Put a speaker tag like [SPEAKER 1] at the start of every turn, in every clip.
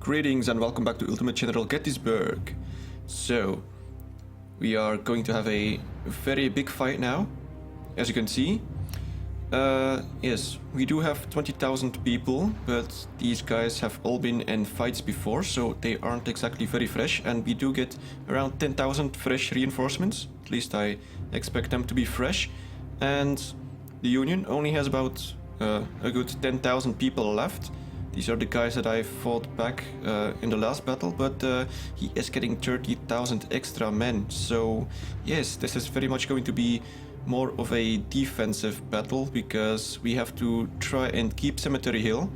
[SPEAKER 1] Greetings and welcome back to Ultimate General Gettysburg. So, we are going to have a very big fight now, as you can see. Yes, we do have 20,000 people, but these guys have all been in fights before, so they aren't exactly very fresh, and we do get around 10,000 fresh reinforcements. At least I expect them to be fresh. And the Union only has about a good 10,000 people left. These are the guys that I fought back in the last battle, but he is getting 30,000 extra men. So yes, this is very much going to be more of a defensive battle because we have to try and keep Cemetery Hill.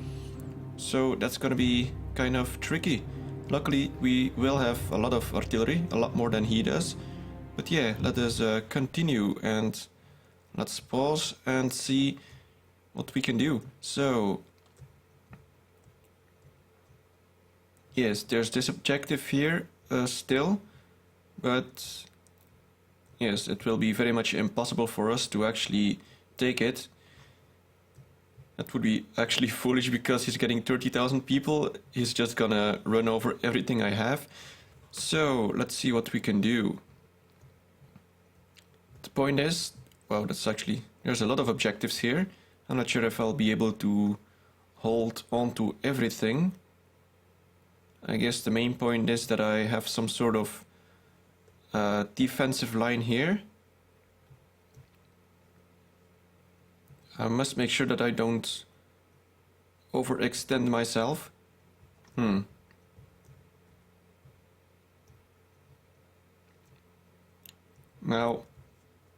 [SPEAKER 1] So that's gonna be kind of tricky. Luckily, we will have a lot of artillery, a lot more than he does. But yeah, let us continue and let's pause and see what we can do. So yes, there's this objective here still, but yes, it will be very much impossible for us to actually take it. That would be actually foolish because he's getting 30,000 people. He's just gonna run over everything I have. So let's see what we can do. The point is, wow, there's a lot of objectives here. I'm not sure if I'll be able to hold on to everything. I guess the main point is that I have some sort of defensive line here. I must make sure that I don't overextend myself. Now,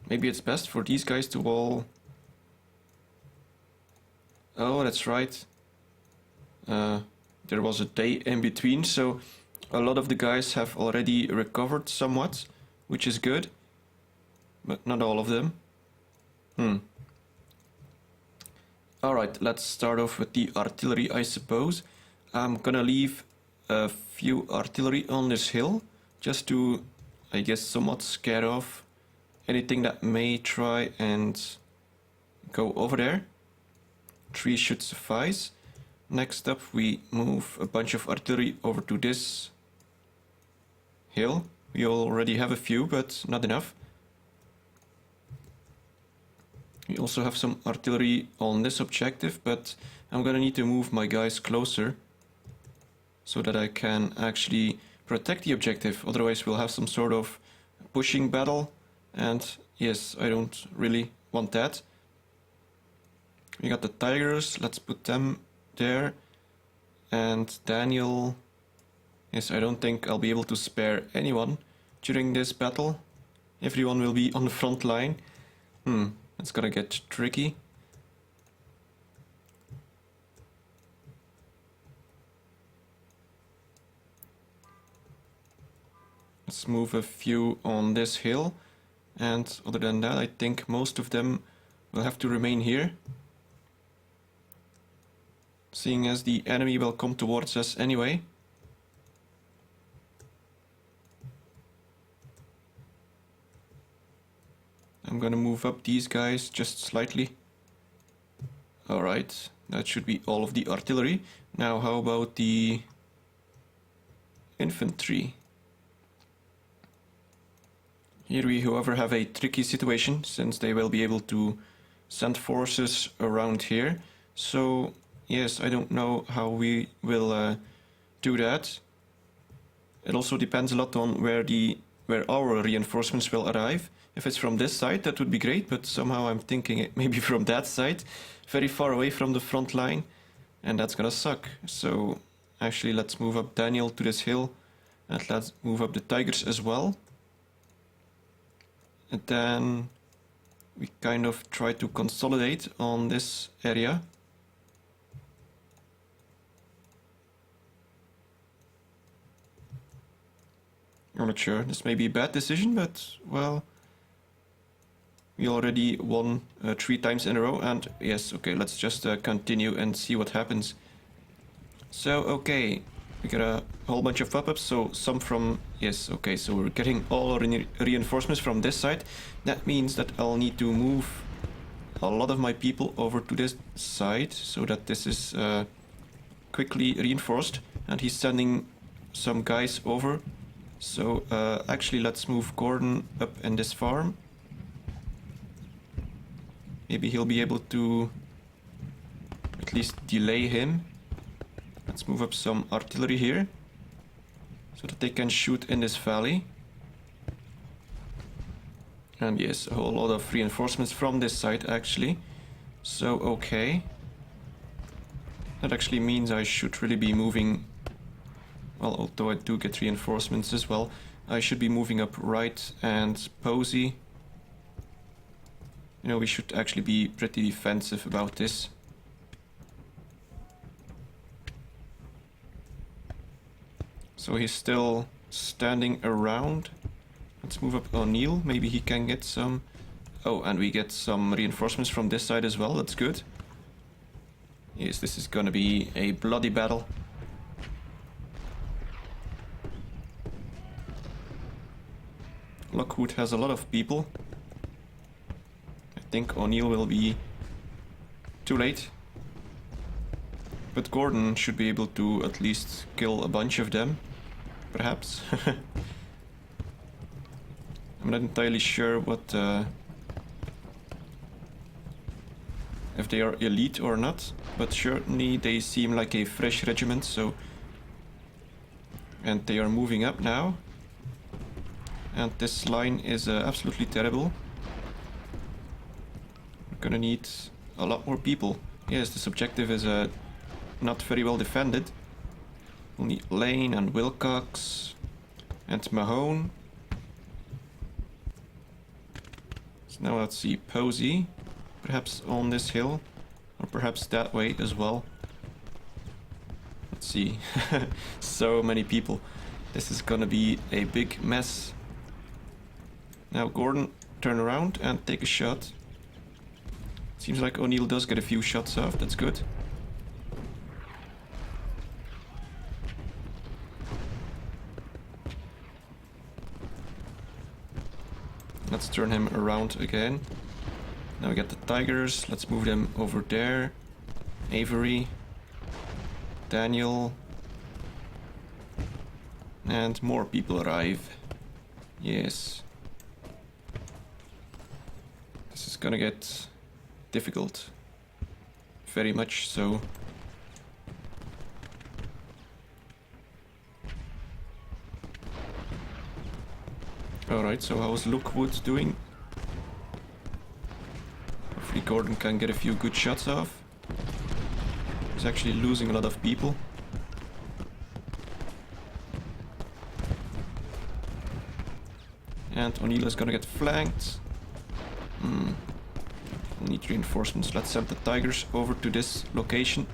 [SPEAKER 1] maybe it's best for these guys to all... Oh, that's right. There was a day in between, so a lot of the guys have already recovered somewhat, which is good, but not all of them. Alright, let's start off with the artillery, I suppose. I'm gonna leave a few artillery on this hill, just to, I guess, somewhat scare off anything that may try and go over there. 3 should suffice. Next up, we move a bunch of artillery over to this hill. We already have a few, but not enough. We also have some artillery on this objective, but I'm gonna need to move my guys closer so that I can actually protect the objective. Otherwise, we'll have some sort of pushing battle, and yes, I don't really want that. We got the Tigers, let's put them there, and Daniel, yes, I don't think I'll be able to spare anyone during this battle. Everyone will be on the front line. It's gonna get tricky. Let's move a few on this hill, and other than that, I think most of them will have to remain here, seeing as the enemy will come towards us anyway. I'm gonna move up these guys just slightly. Alright, that should be all of the artillery. Now how about the infantry? Here we, however, have a tricky situation, since they will be able to send forces around here. So yes, I don't know how we will do that. It also depends a lot on where our reinforcements will arrive. If it's from this side, that would be great, but somehow I'm thinking it maybe from that side, very far away from the front line, and that's gonna suck. So actually, let's move up Daniel to this hill, and let's move up the Tigers as well. And then we kind of try to consolidate on this area. I'm not sure, this may be a bad decision, but well, we already won 3 times in a row, and yes, okay, let's just continue and see what happens. So, okay, we got a whole bunch of pop-ups, so some from, yes, okay, so we're getting all our reinforcements from this side. That means that I'll need to move a lot of my people over to this side, so that this is quickly reinforced. And he's sending some guys over. So actually let's move Gordon up in this farm. Maybe he'll be able to at least delay him. Let's move up some artillery here, so that they can shoot in this valley. And yes, a whole lot of reinforcements from this side actually. So okay. That actually means I should really be moving... Well, although I do get reinforcements as well, I should be moving up right and Posey. You know, we should actually be pretty defensive about this. So he's still standing around. Let's move up O'Neill. Maybe he can get some... Oh, and we get some reinforcements from this side as well. That's good. Yes, this is gonna be a bloody battle. Lockwood has a lot of people. I think O'Neill will be too late. But Gordon should be able to at least kill a bunch of them. Perhaps. I'm not entirely sure what... if they are elite or not. But certainly they seem like a fresh regiment, so... And they are moving up now. And this line is absolutely terrible. We're gonna need a lot more people. Yes, this objective is not very well defended. We'll need Lane and Wilcox and Mahone. So now let's see, Posey. Perhaps on this hill, or perhaps that way as well. Let's see. So many people. This is gonna be a big mess. Now Gordon, turn around and take a shot. Seems like O'Neill does get a few shots off, that's good. Let's turn him around again. Now we get the Tigers, let's move them over there. Avery, Daniel, and more people arrive. Yes. This is gonna get difficult. Very much so. Alright, so how's Lockwood doing? Hopefully Gordon can get a few good shots off. He's actually losing a lot of people. And O'Neill is gonna get flanked. Need reinforcements. Let's send the Tigers over to this location.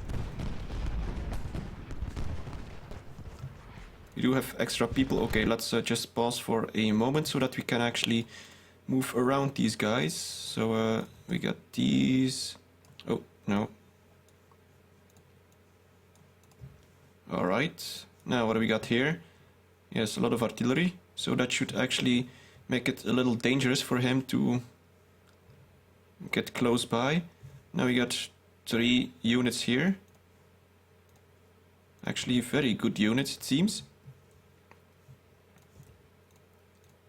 [SPEAKER 1] We do have extra people. Okay, let's just pause for a moment so that we can actually move around these guys. So we got these. Oh, no. Alright. Now what do we got here? Yes, a lot of artillery. So that should actually make it a little dangerous for him to get close by. Now we got 3 units here. Actually very good units, it seems.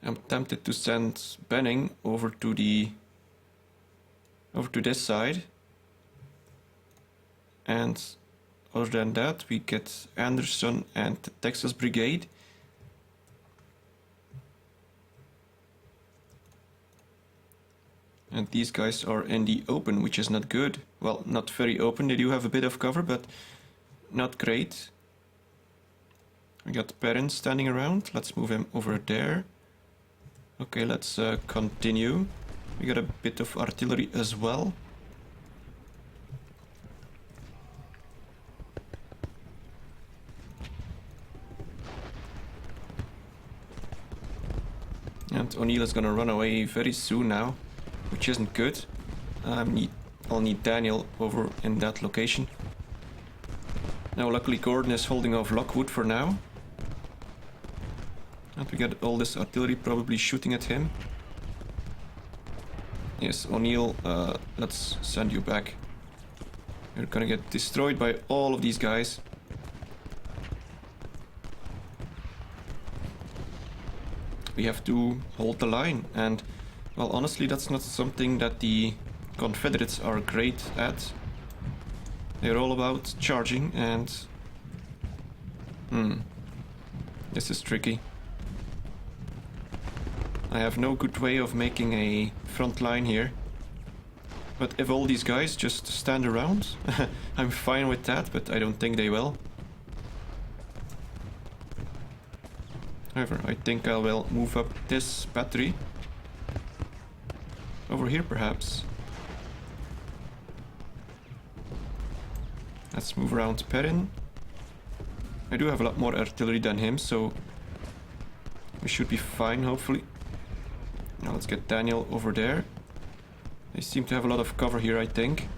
[SPEAKER 1] I'm tempted to send Benning over to this side. And other than that, we get Anderson and the Texas Brigade. And these guys are in the open, which is not good. Well, not very open. They do have a bit of cover, but not great. We got Perrin standing around. Let's move him over there. Okay, let's continue. We got a bit of artillery as well. And O'Neill is gonna run away very soon now, which isn't good. I'll need Daniel over in that location. Now luckily Gordon is holding off Lockwood for now. And we got all this artillery probably shooting at him. Yes, O'Neill, let's send you back. You're gonna get destroyed by all of these guys. we have to hold the line. And, well, honestly, that's not something that the Confederates are great at. They're all about charging and... This is tricky. I have no good way of making a front line here. But if all these guys just stand around, I'm fine with that, but I don't think they will. However, I think I will move up this battery. Over here, perhaps. Let's move around Perrin. I do have a lot more artillery than him, so we should be fine, hopefully. Now let's get Daniel over there. They seem to have a lot of cover here, I think.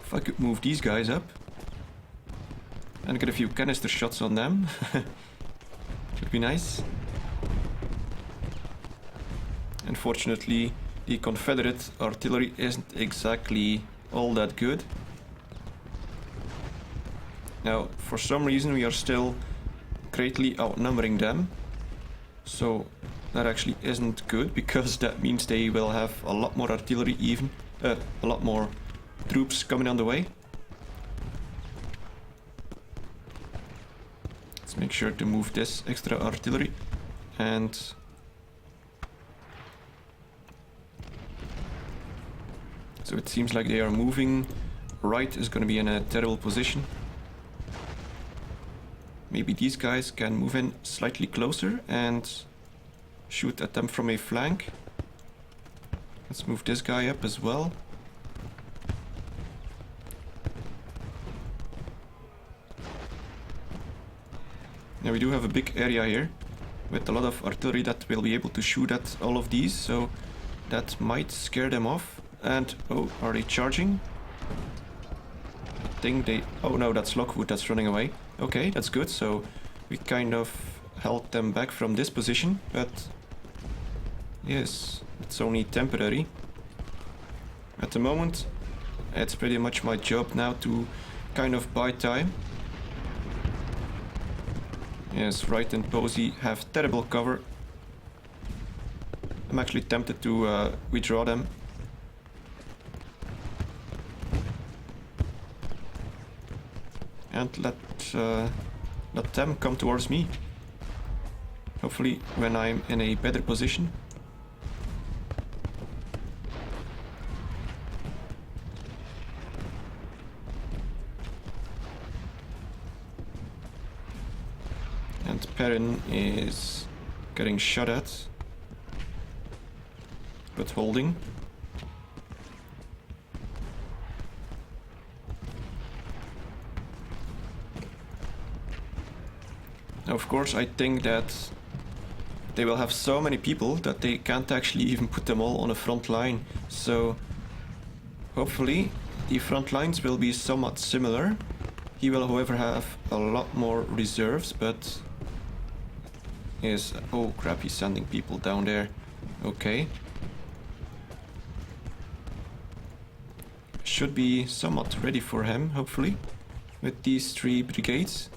[SPEAKER 1] If I could move these guys up and get a few canister shots on them, would be nice. Unfortunately, the Confederate artillery isn't exactly all that good. Now, for some reason we are still greatly outnumbering them. So that actually isn't good, because that means they will have a lot more artillery even. A lot more troops coming on the way. Let's make sure to move this extra artillery. And... so it seems like they are moving. Right is going to be in a terrible position. Maybe these guys can move in slightly closer and shoot at them from a flank. Let's move this guy up as well. Now we do have a big area here with a lot of artillery that will be able to shoot at all of these, so that might scare them off. And, oh, are they charging? I think they... oh no, that's Lockwood that's running away. Okay, that's good, so we kind of held them back from this position, but yes, it's only temporary. At the moment, it's pretty much my job now to kind of buy time. Yes, Wright and Posey have terrible cover. I'm actually tempted to withdraw them. And let them come towards me. Hopefully when I'm in a better position. And Perrin is getting shot at, but holding. Of course, I think that they will have so many people that they can't actually even put them all on a front line. So hopefully the front lines will be somewhat similar. He will, however, have a lot more reserves, but yes. Oh crap, he's sending people down there. Okay. Should be somewhat ready for him, hopefully, with these 3 brigades.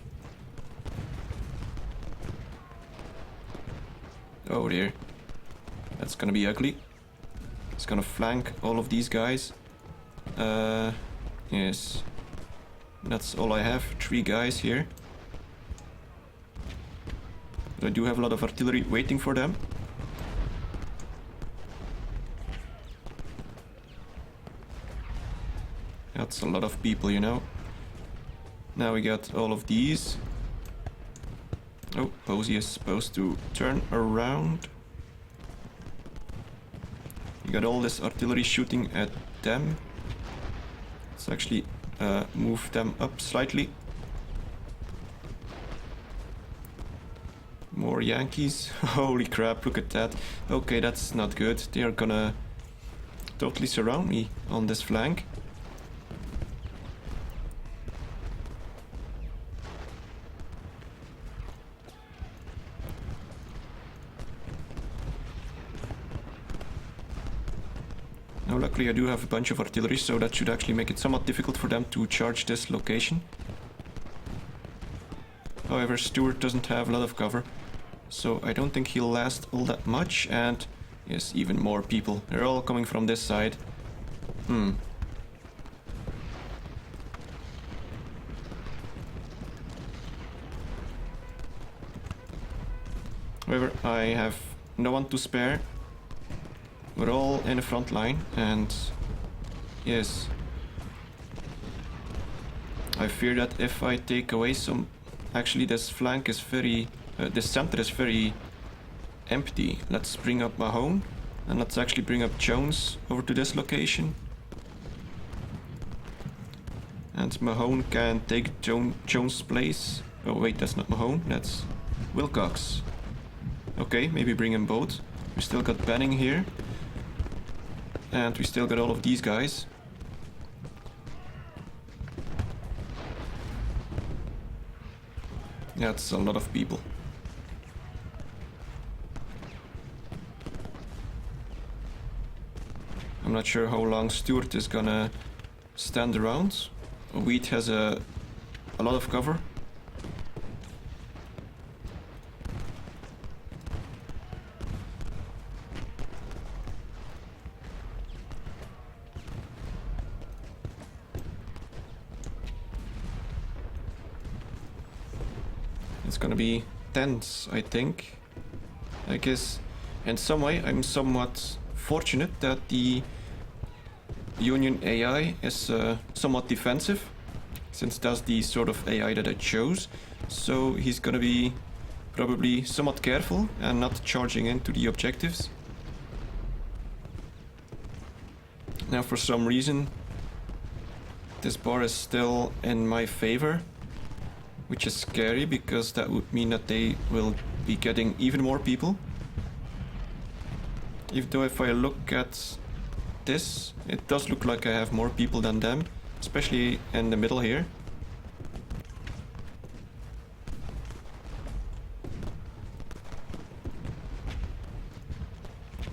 [SPEAKER 1] Oh dear, that's gonna be ugly. It's gonna flank all of these guys. Yes, that's all I have, 3 guys here. But I do have a lot of artillery waiting for them. That's a lot of people, you know. Now we got all of these. Oh, Posey is supposed to turn around. You got all this artillery shooting at them. Let's actually move them up slightly. More Yankees. Holy crap, look at that. Okay, that's not good. They are gonna totally surround me on this flank. Now luckily I do have a bunch of artillery, so that should actually make it somewhat difficult for them to charge this location. However, Stewart doesn't have a lot of cover, so I don't think he'll last all that much. And yes, even more people. They're all coming from this side. However, I have no one to spare. We're all in the front line, and yes, I fear that if I take away some... Actually, this flank is very... this center is very empty. Let's bring up Mahone, and let's actually bring up Jones over to this location. And Mahone can take Jones' place. Oh wait, that's not Mahone, that's Wilcox. Okay, maybe bring them both. We still got Benning here. And we still got all of these guys. That's a lot of people. I'm not sure how long Stuart is gonna stand around. Wheat has a lot of cover. It's gonna be tense, I think. I guess in some way I'm somewhat fortunate that the Union AI is somewhat defensive, since that's the sort of AI that I chose. So he's gonna be probably somewhat careful and not charging into the objectives. Now for some reason this bar is still in my favor, which is scary because that would mean that they will be getting even more people. Even though if I look at this, it does look like I have more people than them, especially in the middle here.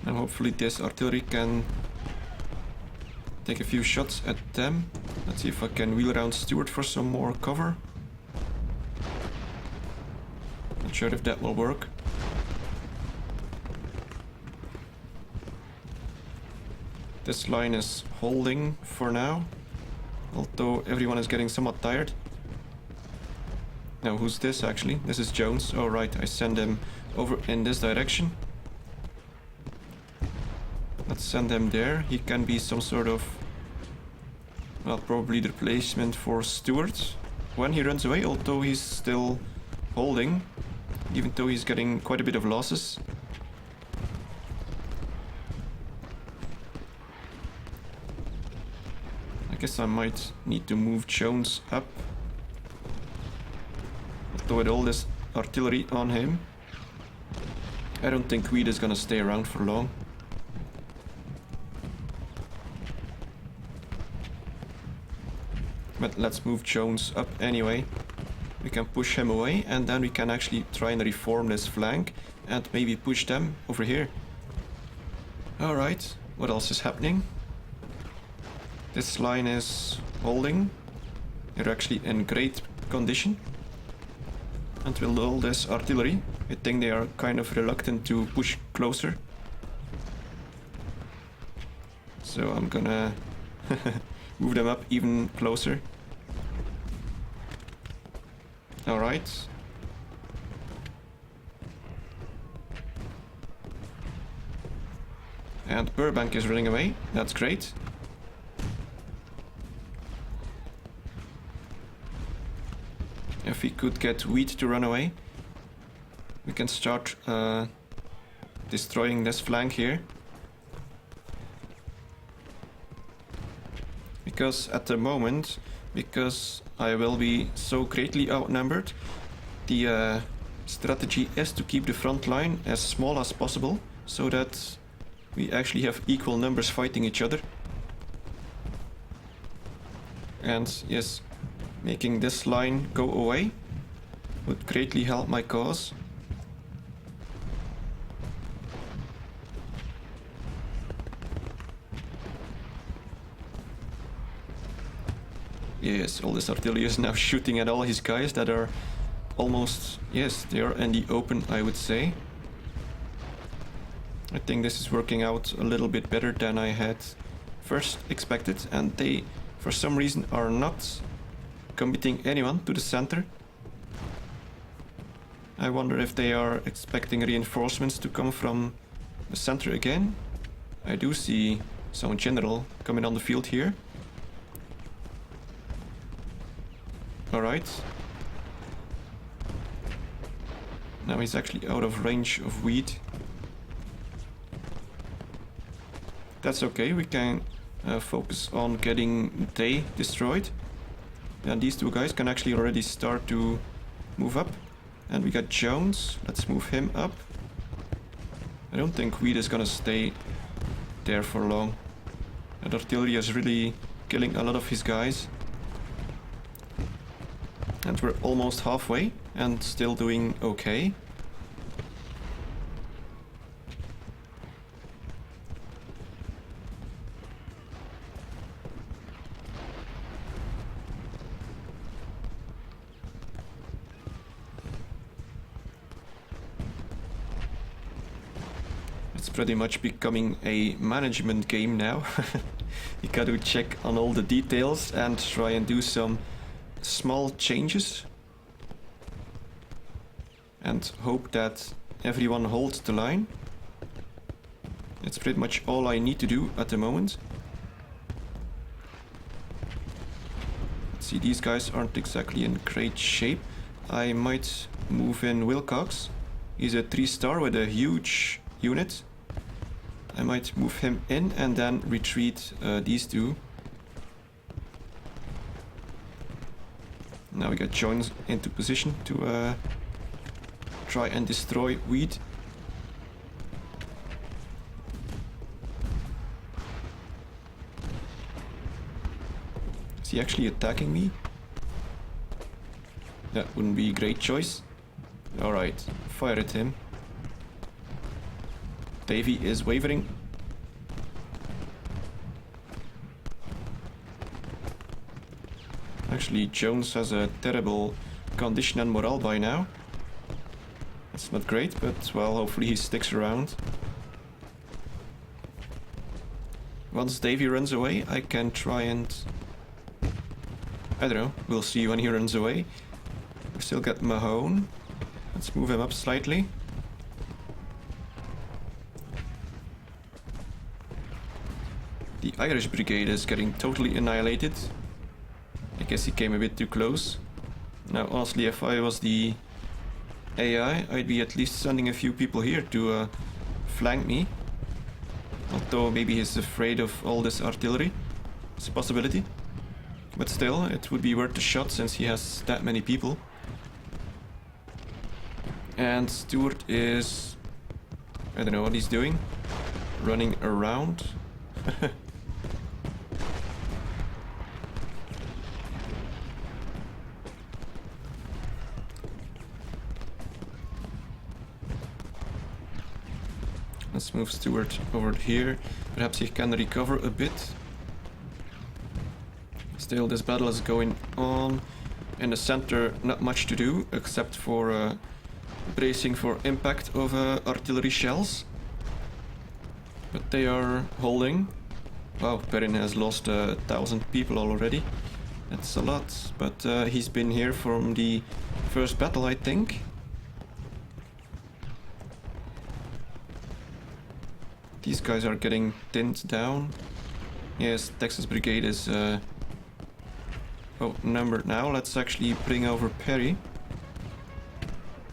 [SPEAKER 1] And hopefully this artillery can take a few shots at them. Let's see if I can wheel around Stuart for some more cover. Not sure if that will work. This line is holding for now, although everyone is getting somewhat tired. Now who's this actually? This is Jones. Oh right, I send him over in this direction. Let's send him there. He can be some sort of, well, probably the replacement for Stuart when he runs away, although he's still holding, even though he's getting quite a bit of losses. I guess I might need to move Jones up, although with all this artillery on him, I don't think Weed is gonna stay around for long. But let's move Jones up anyway. We can push him away, and then we can actually try and reform this flank and maybe push them over here. Alright, what else is happening? This line is holding. They're actually in great condition. And with all this artillery, I think they are kind of reluctant to push closer. So I'm gonna move them up even closer. Alright. And Burbank is running away. That's great. If we could get Wheat to run away, we can start destroying this flank here. Because at the moment, because I will be so greatly outnumbered, the strategy is to keep the front line as small as possible, so that we actually have equal numbers fighting each other. And yes, making this line go away would greatly help my cause. Yes, all this artillery is now shooting at all his guys that are almost, yes, they are in the open, I would say. I think this is working out a little bit better than I had first expected, and they, for some reason, are not committing anyone to the center. I wonder if they are expecting reinforcements to come from the center again. I do see some general coming on the field here. Alright. Now he's actually out of range of wheat. That's okay, we can focus on getting they destroyed. And these two guys can actually already start to move up. And we got Jones, let's move him up. I don't think wheat is gonna stay there for long. And artillery is really killing a lot of his guys. And we're almost halfway and still doing okay. It's pretty much becoming a management game now. You gotta check on all the details and try and do some small changes. And hope that everyone holds the line. It's pretty much all I need to do at the moment. Let's see, these guys aren't exactly in great shape. I might move in Wilcox. He's a 3-star with a huge unit. I might move him in and then retreat these two. Now we got Jones into position to try and destroy wheat. Is he actually attacking me? That wouldn't be a great choice. Alright, fire at him. Davy is wavering. Actually, Jones has a terrible condition and morale by now. That's not great, but well, hopefully he sticks around. Once Davy runs away, I can try and... I don't know, we'll see when he runs away. We still got Mahone. Let's move him up slightly. The Irish brigade is getting totally annihilated. I guess he came a bit too close. Now, honestly, if I was the AI, I'd be at least sending a few people here to flank me. Although maybe he's afraid of all this artillery. It's a possibility. But still, it would be worth a shot since he has that many people. And Stewart is... I don't know what he's doing. Running around. Let's move Stewart over here. Perhaps he can recover a bit. Still, this battle is going on. In the center, not much to do, except for bracing for impact of artillery shells. But they are holding. Wow, Perrin has lost 1,000 people already. That's a lot, but he's been here from the first battle, I think. These guys are getting thinned down. Yes, Texas Brigade is outnumbered now. Let's actually bring over Perry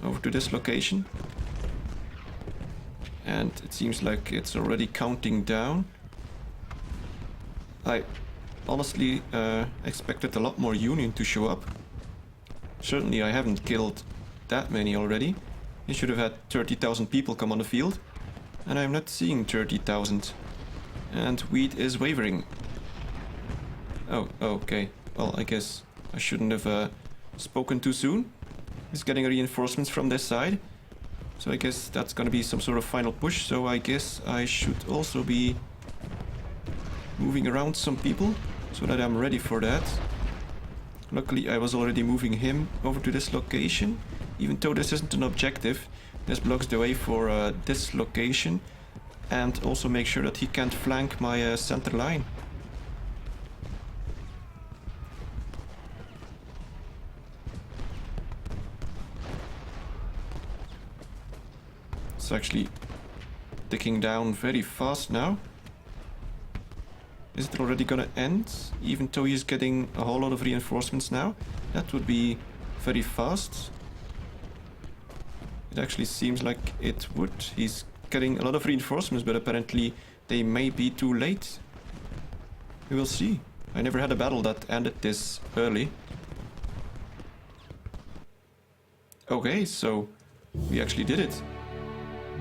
[SPEAKER 1] over to this location. And it seems like it's already counting down. I honestly expected a lot more Union to show up. Certainly I haven't killed that many already. You should have had 30,000 people come on the field. And I'm not seeing 30,000. And wheat is wavering. Oh, okay. Well, I guess I shouldn't have spoken too soon. He's getting reinforcements from this side. So I guess that's gonna be some sort of final push. So I guess I should also be moving around some people so that I'm ready for that. Luckily, I was already moving him over to this location. Even though this isn't an objective, this blocks the way for this location. And also make sure that he can't flank my center line. It's actually ticking down very fast now. Is it already gonna end? Even though he's getting a whole lot of reinforcements now? That would be very fast. It actually seems like it would. He's getting a lot of reinforcements, but apparently they may be too late. We will see. I never had a battle that ended this early. Okay, so we actually did it.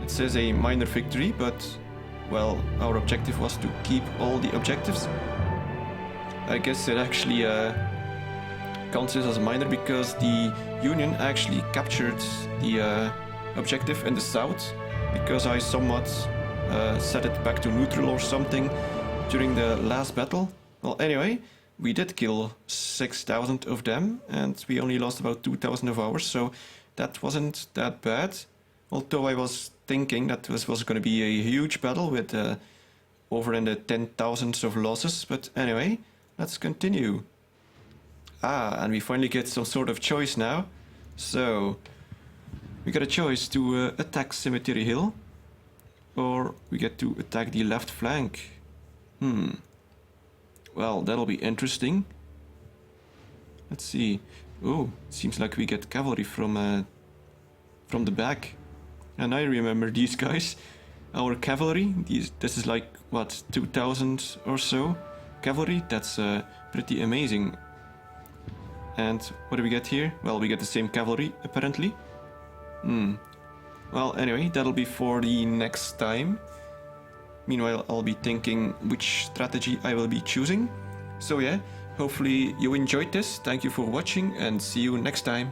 [SPEAKER 1] It says a minor victory, but well, our objective was to keep all the objectives. I guess it actually counts as a minor because the Union actually captured the objective in the south, because I somewhat set it back to neutral or something during the last battle. Well, anyway, we did kill 6,000 of them, and we only lost about 2,000 of ours, so that wasn't that bad. Although I was thinking that this was going to be a huge battle with over in the 10,000s of losses, but anyway, let's continue. Ah, and we finally get some sort of choice now. So, we got a choice to attack Cemetery Hill, or we get to attack the left flank. Well, that'll be interesting. Let's see. Oh, seems like we get cavalry from the back. And I remember these guys. Our cavalry, this is like, what, 2,000 or so cavalry? That's pretty amazing. And what do we get here? Well, we get the same cavalry, apparently. Well, anyway, that'll be for the next time. Meanwhile, I'll be thinking which strategy I will be choosing. So yeah, hopefully you enjoyed this. Thank you for watching and see you next time.